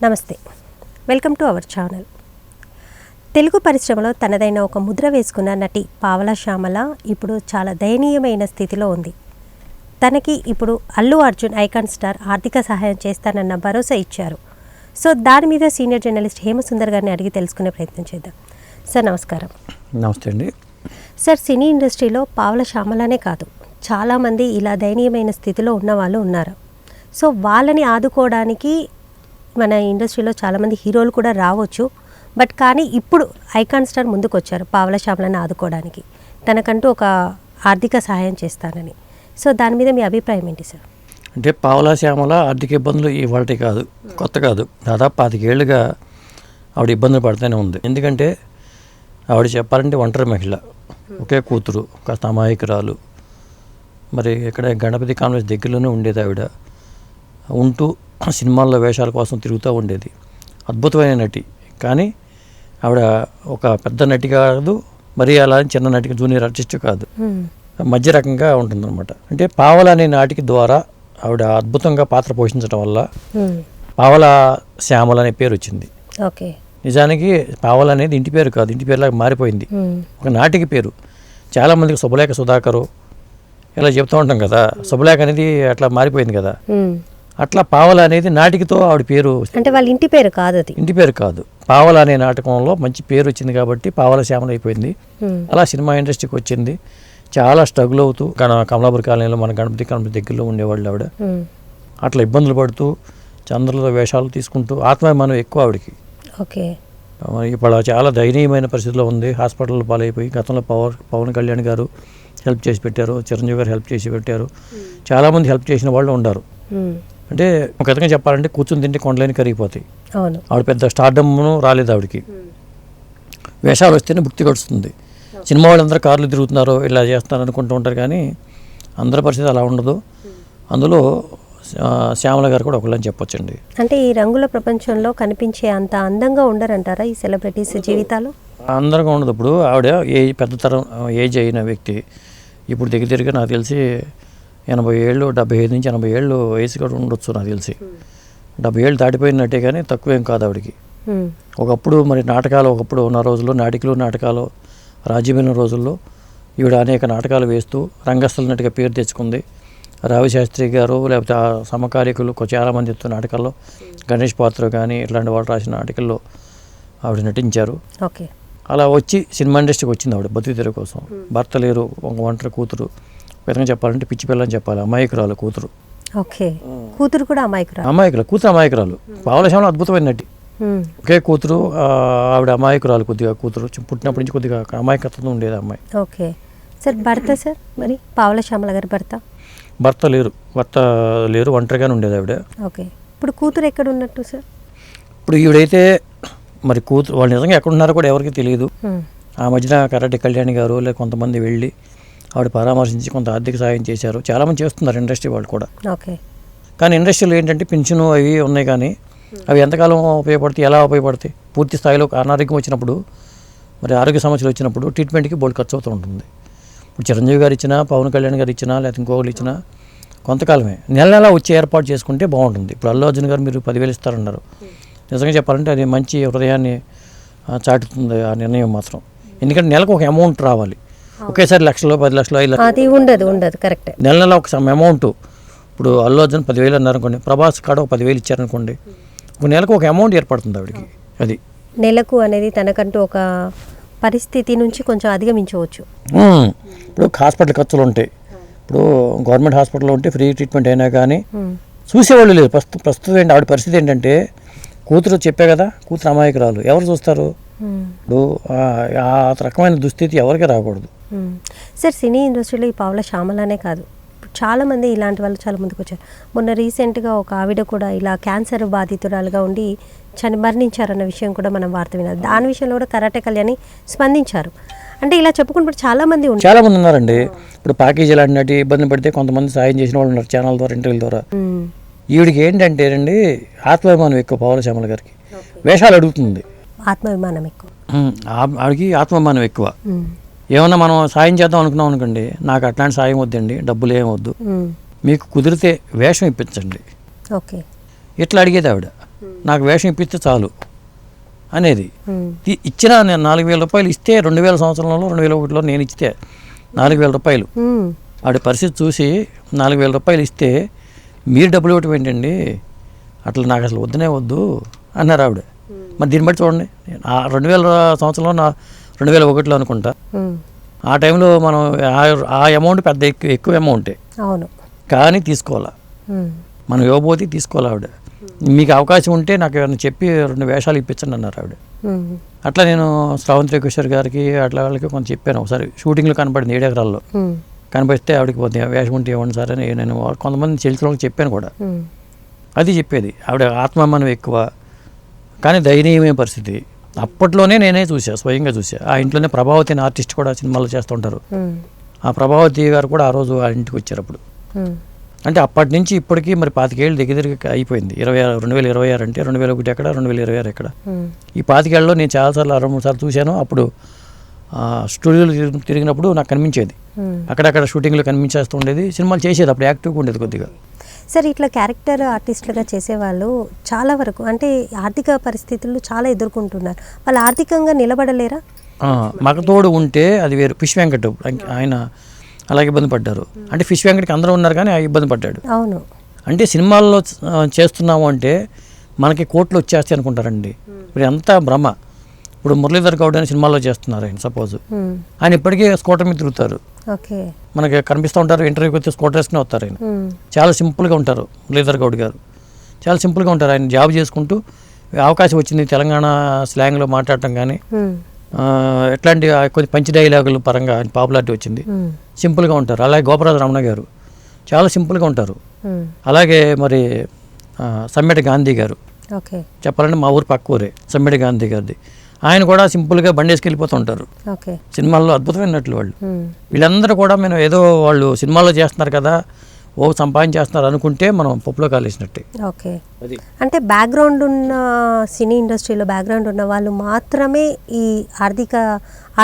నమస్తే, welcome to our channel. Telugu పరిశ్రమలో తనదైన ఒక ముద్ర వేసుకున్న నటి పావలా శ్యామల ఇప్పుడు చాలా దయనీయమైన స్థితిలో ఉంది. తనకి ఇప్పుడు అల్లు అర్జున్ ఐకాన్ స్టార్ ఆర్థిక సహాయం చేస్తానన్న భరోసా ఇచ్చారు. సో దాని మీద సీనియర్ జర్నలిస్ట్ హేమసుందర్ గారిని అడిగి తెలుసుకునే ప్రయత్నం చేద్దాం. సార్ నమస్కారం. నమస్తే అండి. సార్, సినీ ఇండస్ట్రీలో పావలా శ్యామలనే కాదు, చాలామంది ఇలా దయనీయమైన స్థితిలో ఉన్న వాళ్ళు ఉన్నారు. సో వాళ్ళని ఆదుకోవడానికి మన ఇండస్ట్రీలో చాలామంది హీరోలు కూడా రావచ్చు. బట్ కానీ ఇప్పుడు ఐకాన్ స్టార్ ముందుకు వచ్చారు పావలా శ్యామలను ఆదుకోవడానికి, తనకంటూ ఒక ఆర్థిక సహాయం చేస్తానని. సో దాని మీద మీ అభిప్రాయం ఏంటి సార్? అంటే పావలా శ్యామల ఆర్థిక ఇబ్బందులు ఇవాళ కాదు, కొత్త కాదు, దాదాపు 25 ఏళ్ళుగా ఆవిడ ఇబ్బందులు పడుతూనే ఉంది. ఎందుకంటే ఆవిడ చెప్పాలంటే ఒంటరి మహిళ, ఒకే కూతురు, కాస్త అమాయకురాలు. మరి ఇక్కడ గణపతి కాన్వెన్స్ దగ్గరలోనే ఉండేది ఆవిడ. ఉంటూ సినిమాల్లో వేషాల కోసం తిరుగుతూ ఉండేది. అద్భుతమైన నటి. కానీ ఆవిడ ఒక పెద్ద నటి కాదు, మరి అలా చిన్న నటికి జూనియర్ ఆర్టిస్ట్ కాదు, మధ్య రకంగా ఉంటుందన్నమాట. అంటే పావల అనే నాటికి ద్వారా ఆవిడ అద్భుతంగా పాత్ర పోషించడం వల్ల పావలా శ్యామల అనే పేరు వచ్చింది. ఓకే, నిజానికి పావల అనేది ఇంటి పేరు కాదు, ఇంటి పేరులాగా మారిపోయింది, ఒక నాటికి పేరు. చాలామందికి శుభలేఖ సుధాకరు ఇలా చెప్తూ ఉంటాం కదా, శుభలేఖ అనేది అట్లా మారిపోయింది కదా. అట్లా పావల అనేది నాటికతో ఆవిడ పేరు, అంటే వాళ్ళ ఇంటి పేరు కాదు, అది ఇంటి పేరు కాదు. పావల అనే నాటకంలో మంచి పేరు వచ్చింది కాబట్టి పావల శ్యామల అయిపోయింది. అలా సినిమా ఇండస్ట్రీకి వచ్చింది. చాలా స్ట్రగుల్ అవుతూ కమలాపురి కాలనీలో మన గణపతి కాలనీ దగ్గరలో ఉండేవాళ్ళు ఆవిడ. అట్లా ఇబ్బందులు పడుతూ చంద్రులతో వేషాలు తీసుకుంటూ ఆత్మాభిమానం ఎక్కువ ఆవిడకి. ఓకే, ఇప్పుడు చాలా దయనీయమైన పరిస్థితిలో ఉంది. హాస్పిటల్లో పాలైపోయి గతంలో పవన్ కళ్యాణ్ గారు హెల్ప్ చేసి పెట్టారు, చిరంజీవి గారు హెల్ప్ చేసి పెట్టారు, చాలామంది హెల్ప్ చేసిన వాళ్ళు ఉన్నారు. అంటే ఒక విధంగా చెప్పాలంటే కూర్చుని తింటే కొండలేని కరిగిపోతాయి. ఆవిడ పెద్ద స్టార్డమ్ను రాలేదు ఆవిడకి. వేషాలు వస్తేనే భుక్తి గడుస్తుంది. సినిమా వాళ్ళందరూ కార్లు తిరుగుతున్నారు, ఇలా చేస్తున్నారు అనుకుంటూ ఉంటారు, కానీ అందరి పరిస్థితి అలా ఉండదు. అందులో శ్యామల గారు కూడా ఒకళ్ళని చెప్పొచ్చండి. అంటే ఈ రంగుల ప్రపంచంలో కనిపించే అంత అందంగా ఉండరంటారా ఈ సెలబ్రిటీస్ జీవితాలు? అందంగా ఉండదు. ఇప్పుడు ఆవిడ పెద్ద తరం ఏజ్ అయిన వ్యక్తి. ఇప్పుడు దగ్గర నాకు తెలిసి 80 ఏళ్ళు, 75 నుంచి 80 ఏళ్ళు వయసు కూడా ఉండొచ్చు నాకు తెలిసి. 70 ఏళ్ళు దాటిపోయినట్టే, కానీ తక్కువేం కాదు ఆవిడకి. ఒకప్పుడు మరి నాటకాలు, ఒకప్పుడు ఉన్న రోజుల్లో నాటకాలు రాజ్యమైన రోజుల్లో ఈవిడ అనేక నాటకాలు వేస్తూ రంగస్థల నటిగా పేరు తెచ్చుకుంది. రావిశాస్త్రి గారు లేకపోతే ఆ సమకాలికులు చాలామంది నాటకాల్లో, గణేష్ పాత్ర కానీ ఇట్లాంటి వాళ్ళు రాసిన నాటకాల్లో ఆవిడ నటించారు. ఓకే, అలా వచ్చి సినిమా ఇండస్ట్రీకి వచ్చింది ఆవిడ బతుకు తెర కోసం. భర్త లేరు, ఒక ఒంటరి కూతురు, విధంగా చెప్పాలంటే పిచ్చి పిల్లని చెప్పాలి, అమాయకురాలు కూతురు. ఓకే, కూతురు కూడా కూతురు అమాయకురాలు. పావలా శ్యామల అద్భుతమైన నటి. ఒకే కూతురు, ఆవిడ అమాయకురాలు. కొద్దిగా కూతురు పుట్టినప్పటి నుంచి కొద్దిగా అమాయకత్వం ఉండేది అమ్మాయి. ఓకే సార్, భర్త సార్, మరి పావలా శ్యామల గారి భర్త లేరు, ఒంటరిగానే ఉండేది ఆవిడ. ఓకే, ఇప్పుడు కూతురు ఎక్కడ ఉన్నట్టు సార్? ఇప్పుడు ఈవిడైతే మరి కూతురు వాళ్ళు నిజంగా ఎక్కడున్నారో కూడా ఎవరికి తెలియదు. ఆ మధ్యన కరాటే కళ్యాణ్ గారు లేదా కొంతమంది వెళ్ళి ఆవిడ పరామర్శించి కొంత ఆర్థిక సాయం చేశారు. చాలామంది చేస్తున్నారు ఇండస్ట్రీ వాళ్ళు కూడా. ఓకే, కానీ ఇండస్ట్రీలో ఏంటంటే పెన్షన్ అవి ఉన్నాయి, కానీ అవి ఎంతకాలం ఉపయోగపడతాయి, ఎలా ఉపయోగపడతాయి? పూర్తి స్థాయిలో అనారోగ్యం వచ్చినప్పుడు, మరి ఆరోగ్య సమస్యలు వచ్చినప్పుడు ట్రీట్మెంట్కి బోల్డ్ ఖర్చు అవుతూ ఉంటుంది. ఇప్పుడు చిరంజీవి గారు ఇచ్చినా, పవన్ కళ్యాణ్ గారు ఇచ్చినా, లేకపోతే ఇంకొకరు ఇచ్చినా కొంతకాలమే, నెల వచ్చి ఏర్పాటు చేసుకుంటే బాగుంటుంది. ఇప్పుడు అల్లు అర్జున్ గారు మీరు 10,000 ఇస్తారన్నారు. నిజంగా చెప్పాలంటే అది మంచి హృదయాన్ని చాటుతుంది ఆ నిర్ణయం మాత్రం. ఎందుకంటే నెలకు ఒక అమౌంట్ రావాలి. ఒకేసారి 1,00,000, 10,00,000, 5,00,000 అది ఉండదు కరెక్ట్. నెల ఒక సమ్ అమౌంట్. ఇప్పుడు అల్లు అర్జున్ 10,000 అన్నారు అనుకోండి, ప్రభాస్ కాడ ఒక 10,000 ఇచ్చారనుకోండి, ఒక నెలకు ఒక అమౌంట్ ఏర్పడుతుంది ఆవిడకి. అది నెలకు అనేది తనకంటూ ఒక పరిస్థితి నుంచి కొంచెం అధిగమించవచ్చు. ఇప్పుడు హాస్పిటల్ ఖర్చులు ఉంటాయి. ఇప్పుడు గవర్నమెంట్ హాస్పిటల్లో ఉంటే ఫ్రీ ట్రీట్మెంట్ అయినా కానీ చూసేవాళ్ళు లేదు. ప్రస్తుతం ఆవిడ పరిస్థితి ఏంటంటే, కూతురు చెప్పే కదా, కూతురు అమాయకురాలు, ఎవరు చూస్తారు? ఇప్పుడు ఆ రకమైన దుస్థితి ఎవరికి రాకూడదు. సార్, సినీ ఇండస్ట్రీలో ఈ పావలా శ్యామలనే కాదు, చాలామంది ఇలాంటి వాళ్ళు చాలా ముందుకు వచ్చారు. మొన్న రీసెంట్గా ఒక ఆవిడ కూడా ఇలా క్యాన్సర్ బాధితురాలుగా ఉండి మరణించారన్న విషయం కూడా మనం వార్త వినాలి. దాని విషయంలో కూడా కరాటే కళ్యాణి స్పందించారు. అంటే ఇలా చెప్పుకుంటే చాలా మంది ఉన్నారండి. ఇప్పుడు ప్యాకేజీ లాంటి నటి ఇబ్బంది పడితే కొంతమంది సాయం చేసిన వాళ్ళు ఉన్నారు, ఛానల్ ద్వారా, ఇంటర్వ్యూల ద్వారా. ఈవిడికి ఏంటంటే అండి ఆత్మాభిమానం ఎక్కువ. పావలా శ్యామల గారికి వేషాలు అడుగుతుంది, ఆత్మాభిమానం ఎక్కువ. ఆవిడకి ఆత్మాభిమానం ఎక్కువ. ఏమన్నా మనం సాయం చేద్దాం అనుకున్నాం అనుకోండి, నాకు అట్లాంటి సాయం వద్దండి, డబ్బులు ఏమొద్దు, మీకు కుదిరితే వేషం ఇప్పించండి, ఓకే, ఇట్లా అడిగేది ఆవిడ. నాకు వేషం ఇప్పిస్తే చాలు అనేది. ఉమ్, ఇచ్చిన నేను 4,000 రూపాయలు ఇస్తే 2000 సంవత్సరంలో 2001లో నేను ఇస్తే 4,000 రూపాయలు ఉమ్, వాడి పరిస్థితి చూసి 4,000 రూపాయలు ఇస్తే మీరు డబ్బులు ఇవ్వటం ఏంటండి, అట్లా నాకు అసలు వద్దునే వద్దు అన్నారు ఆవిడ. మరి దీన్ని బట్టి చూడండి, ఆ 2000 సంవత్సరంలో 2001లో అనుకుంటా, ఉమ్, ఆ టైంలో మనం ఆ అమౌంట్ పెద్ద ఎక్కువ అమౌంటే, అవును. కానీ తీసుకోవాలా, ఉమ్, మనం ఇవ్వబోతే తీసుకోవాలి ఆవిడ. మీకు అవకాశం ఉంటే నాకు ఏమైనా చెప్పి 2 వేషాలు ఇప్పించండి అన్నారు ఆవిడ. ఉమ్, అట్లా నేను శ్రావంతి కిషోర్ గారికి అట్లా వాళ్ళకి కొంచెం చెప్పాను. ఒకసారి షూటింగ్లో కనపడింది 7 ఎకరాల్లో ఉమ్, కనిపిస్తే ఆవిడకి పోతే వేషం ఉంటే ఇవ్వండి సార్ అని నేను కొంతమంది చెల్లికి చెప్పాను కూడా. ఉమ్, అది చెప్పేది ఆవిడ, ఆత్మాభిమానం ఎక్కువ కానీ దయనీయమైన పరిస్థితి. అప్పట్లోనే నేనే చూసా, స్వయంగా చూసా. ఆ ఇంట్లోనే ప్రభావతి అనే ఆర్టిస్ట్ కూడా సినిమాలు చేస్తుంటారు. ఉమ్, ఆ ప్రభావతి గారు కూడా ఆ రోజు ఆ ఇంటికి వచ్చారు అప్పుడు. ఉమ్, అంటే అప్పటి నుంచి ఇప్పటికీ మరి 25 ఏళ్ళు దగ్గర అయిపోయింది. 2026 అంటే 2001 ఎక్కడ, 2026 ఎక్కడ. ఉమ్, ఈ 25 ఏళ్ళలో నేను చాలాసార్లు 2-3 సార్లు చూశాను. అప్పుడు స్టూడియోలు తిరిగినప్పుడు నాకు కనిపించేది, ఉమ్. అక్కడక్కడ షూటింగ్లో కనిపించేస్తూ ఉండేది. సినిమాలు చేసేది, అప్పుడు యాక్టివ్గా ఉండేది కొద్దిగా. సార్, ఇట్లా క్యారెక్టర్ ఆర్టిస్టులుగా చేసేవాళ్ళు చాలా వరకు అంటే ఆర్థిక పరిస్థితులు చాలా ఎదుర్కొంటున్నారు. వాళ్ళు ఆర్థికంగా నిలబడలేరా? మగతోడు ఉంటే అది వేరు. ఫిష్ వెంకట్ ఆయన అలాగే ఇబ్బంది పడ్డారు. అంటే ఫిష్ వెంకట్కి అందరూ ఉన్నారు కానీ ఆ ఇబ్బంది పడ్డాడు. అవును. అంటే సినిమాల్లో చేస్తున్నాము అంటే మనకి కోట్లు వచ్చేస్తాయి అనుకుంటారండి. ఇప్పుడు అంతా భ్రమ. ఇప్పుడు మురళీధర్ గౌడ్ అని సినిమాల్లో చేస్తున్నారు ఆయన, సపోజ్ ఉమ్, ఆయన ఇప్పటికీ స్కూటర్ మీద తిరుగుతారు, ఓకే. మనకి కనిపిస్తూ ఉంటారు. ఇంటర్వ్యూకి వచ్చి స్కూటర్ వేసుకుని వస్తారు ఆయన. ఉమ్, చాలా సింపుల్గా ఉంటారు మురళీధర్ గౌడ్ గారు, చాలా సింపుల్గా ఉంటారు. ఆయన జాబ్ చేసుకుంటూ అవకాశం వచ్చింది తెలంగాణ స్లాంగ్లో మాట్లాడటం కానీ ఉమ్, ఎట్లాంటి కొద్ది పంచి డైలాగుల పరంగా ఆయన పాపులారిటీ వచ్చింది. ఉమ్, సింపుల్గా ఉంటారు. అలాగే గోపరాజు రమణ గారు చాలా సింపుల్గా ఉంటారు. ఉమ్, అలాగే మరి సమ్మెటి గాంధీ గారు, ఓకే. చెప్పాలంటే మా ఊరు పక్క ఊరే సమ్మెటి గాంధీ గారిది. ఆయన కూడా సింపుల్గా బండేసుకు వెళ్ళిపోతూ ఉంటారు. ఓకే. సినిమాల్లో అద్భుతమైన నటులు వాళ్ళు. ఉమ్, వీళ్ళందరూ కూడా మేము ఏదో వాళ్ళు సినిమాల్లో చేస్తున్నారు కదా, ఓ సంపాదించేస్తున్నారు అనుకుంటే మనం పప్పులో కాలేసినట్టే. ఓకే. అది అంటే బ్యాక్గ్రౌండ్ ఉన్న సినీ ఇండస్ట్రీలో బ్యాక్గ్రౌండ్ ఉన్న వాళ్ళు మాత్రమే ఈ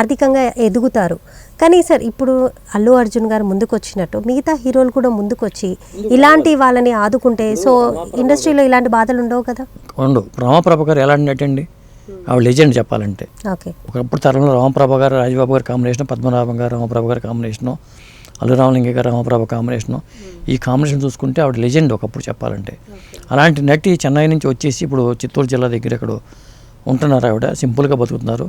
ఆర్థికంగా ఎదుగుతారు. కానీ సార్, ఇప్పుడు అల్లు అర్జున్ గారు ముందుకు వచ్చినట్టు మిగతా హీరోలు కూడా ముందుకొచ్చి ఇలాంటి వాళ్ళని ఆదుకుంటే సో ఇండస్ట్రీలో ఇలాంటి బాధలు ఉండవు కదా. ఉండు. రామప్రభ గారు ఎలాంటి నటండి, ఆవిడ లెజెండ్ చెప్పాలంటే. ఓకే. ఒకప్పుడు తరంలో రామప్రభ గారు రాజబాబు గారి కాంబినేషన్, పద్మనాభం గారు రామప్రభ గారి కాంబినేషను, అల్లు రామలింగ గారు రామప్రభ కాంబినేషను, ఈ కాంబినేషన్ చూసుకుంటే ఆవిడ లెజెండ్ ఒకప్పుడు చెప్పాలంటే. అలాంటి నటి చెన్నై నుంచి వచ్చేసి ఇప్పుడు చిత్తూరు జిల్లా దగ్గర ఇక్కడ ఉంటున్నారు. ఆవిడ సింపుల్గా బతుకుతున్నారు.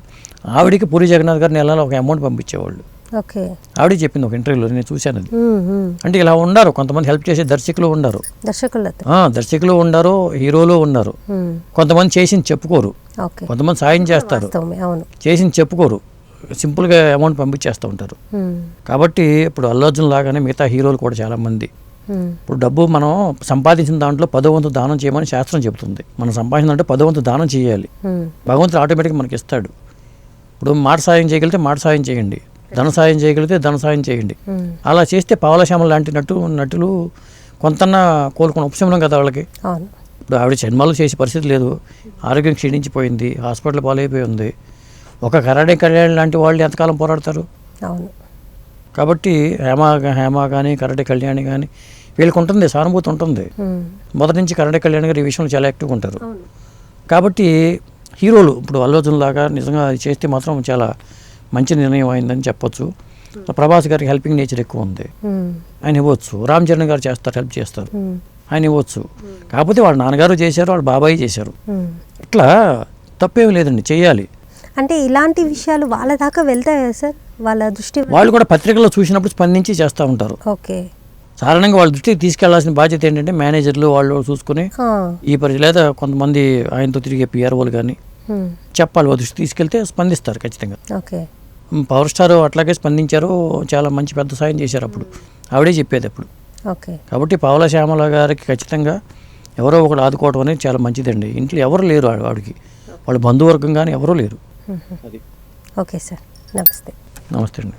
ఆవిడికి పూరి జగన్నాథ్ గారు నెలలో ఒక అమౌంట్ పంపించేవాళ్ళు. ఓకే. ఆవిడే చెప్పింది ఒక ఇంటర్వ్యూలో, నేను చూశాను అది. ఉమ్, ఉమ్. అంటే ఇలా ఉన్నారు కొంతమంది హెల్ప్ చేసే దర్శకులు ఉన్నారు, దర్శకులతో. దర్శకులు ఉన్నారు, హీరోలు ఉన్నారు. ఉమ్, కొంతమంది చేసింది చెప్పుకోరు, ఓకే. కొంతమంది సాయం చేస్తారు, వాస్తవమే, అవును. చేసింది చెప్పుకోరు, సింపుల్గా అమౌంట్ పంపించేస్తూ ఉంటారు. ఉమ్, కాబట్టి ఇప్పుడు అల్లు అర్జున్ లాగానే మిగతా హీరోలు కూడా చాలామంది ఉమ్, ఇప్పుడు డబ్బు మనం సంపాదించిన దాంట్లో 10వ వంతు దానం చేయమని శాస్త్రం చెబుతుంది. మనం సంపాదించిన దాంట్లో 10వ వంతు దానం చేయాలి. ఉమ్, భగవంతుడు ఆటోమేటిక్గా మనకి ఇస్తాడు. ఇప్పుడు మాట సాయం చేయగలిగితే మాట సాయం చేయండి, ధన సాయం చేయగలిగితే ధన సాయం చేయండి. ఉమ్, అలా చేస్తే పావలశ్యామల లాంటి నటులు కొంతన్నా కోలుకున్న ఉపశమనం కదా వాళ్ళకి. అవును. ఇప్పుడు ఆవిడ సినిమాలు చేసే పరిస్థితి లేదు, ఆరోగ్యం క్షీణించిపోయింది, హాస్పిటల్ పాలైపోయి ఉంది. ఒక కరాడే కళ్యాణ్ లాంటి వాళ్ళు ఎంతకాలం పోరాడతారు. అవును. కాబట్టి హేమ కానీ కరాటే కళ్యాణి కానీ వీళ్ళకి ఉంటుంది, సానుభూతి ఉంటుంది. ఉమ్, మొదటి నుంచి కరాటే కళ్యాణ్ గారు ఈ విషయంలో చాలా యాక్టివ్గా ఉంటారు. కాబట్టి హీరోలు ఇప్పుడు అల్లు అర్జున్ లాగా నిజంగా అది చేస్తే మాత్రం చాలా మంచి నిర్ణయం అయిందని చెప్పొచ్చు. ప్రభాస్ గారికి హెల్పింగ్ నేచర్ ఎక్కువ ఉంది, ఉమ్, ఆయన ఇవ్వచ్చు. రామ్ చరణ్ గారు చేస్తారు, హెల్ప్ చేస్తారు, ఉమ్, ఆయన ఇవ్వచ్చు. కాకపోతే వాళ్ళ నాన్నగారు చేశారు, వాళ్ళ బాబాయ్ చేశారు. ఉమ్. ఇట్లా తప్పేం లేదండి, చేయాలి. అంటే ఇలాంటి విషయాలు వాళ్ళ దాకా వెళ్తాయా సార్? వాళ్ళ దృష్టి వాళ్ళు కూడా పత్రికల్లో చూసినప్పుడు స్పందించి చేస్తూ ఉంటారు. ఓకే. సాధారణంగా వాళ్ళ దృష్టికి తీసుకెళ్లాల్సిన బాధ్యత ఏంటంటే మేనేజర్లు వాళ్ళు చూసుకుని ఈ పరిస్థితి, లేదా కొంతమంది ఆయనతో తిరిగే పిఆర్ఓలు కానీ చెప్పాలి, వాళ్ళ దృష్టికి తీసుకెళ్తే స్పందిస్తారు ఖచ్చితంగా. ఓకే. పవర్ స్టార్ అట్లాగే స్పందించారు, చాలా మంచి పెద్ద సాయం చేశారు అప్పుడు, ఆవిడే చెప్పేది అప్పుడు. ఓకే. కాబట్టి పావలా శ్యామల గారికి ఖచ్చితంగా ఎవరో ఒకరు ఆదుకోవడం అనేది చాలా మంచిదండి. ఇంట్లో ఎవరు లేరు ఆవిడకి, వాళ్ళ బంధువర్గం కానీ ఎవరూ లేరు. ఓకే సార్, నమస్తే. నమస్తే అండి.